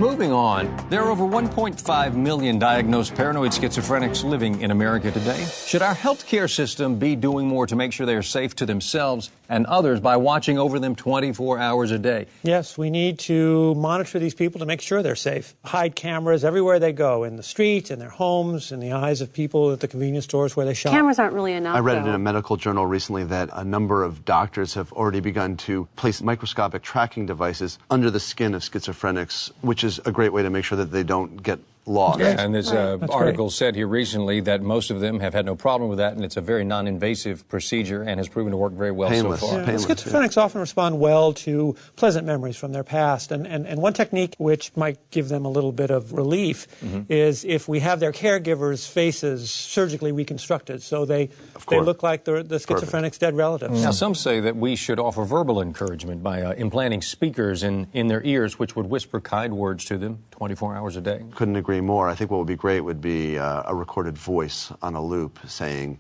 Moving on, there are over 1.5 million diagnosed paranoid schizophrenics living in America today. Should our healthcare system be doing more to make sure they are safe to themselves and others by watching over them 24 hours a day? Yes, we need to monitor these people to make sure they're safe. Hide cameras everywhere they go, in the streets, in their homes, in the eyes of people at the convenience stores where they shop. Cameras aren't really enough. I read it in a medical journal recently that a number of doctors have already begun to place microscopic tracking devices under the skin of schizophrenics, which is a great way to make sure that they don't get lost. Yeah, and this article said here recently that most of them have had no problem with that, and it's a very non-invasive procedure and has proven to work very well Painless. so far. Yeah, schizophrenics often respond well to pleasant memories from their past, and one technique which might give them a little bit of relief is if we have their caregivers' faces surgically reconstructed so they look like the schizophrenic's dead relatives. Now, some say that we should offer verbal encouragement by implanting speakers in their ears which would whisper kind words to them 24 hours a day. Couldn't agree more. I think what would be great would be a recorded voice on a loop saying,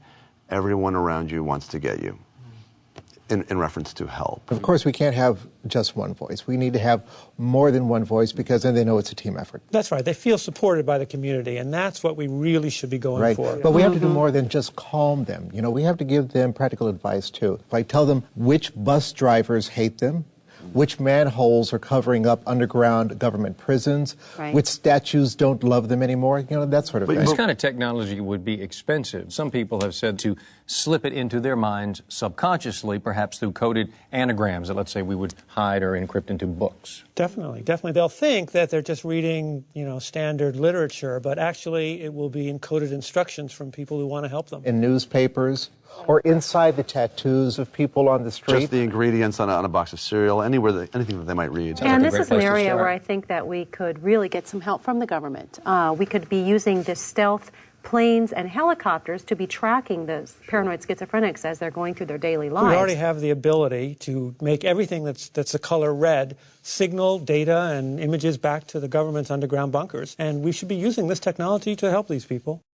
everyone around you wants to get you, in reference to help. Of course, we can't have just one voice. We need to have more than one voice because then they know it's a team effort. That's right. They feel supported by the community, and that's what we really should be going for. But we have to do more than just calm them. You know, we have to give them practical advice, too. If I tell them which bus drivers hate them, which manholes are covering up underground government prisons, which statues don't love them anymore, you know, that sort of thing. This kind of technology would be expensive. Some people have said to slip it into their minds subconsciously, perhaps through coded anagrams that, let's say, we would hide or encrypt into books. Definitely, definitely. They'll think that they're just reading, you know, standard literature, but actually it will be encoded instructions from people who want to help them. In newspapers, or inside the tattoos of people on the street. Just the ingredients on a box of cereal, anything that they might read. And this is an area where I think that we could really get some help from the government. We could be using this stealth planes and helicopters to be tracking the paranoid schizophrenics as they're going through their daily lives. We already have the ability to make everything that's the color red signal data and images back to the government's underground bunkers. And we should be using this technology to help these people.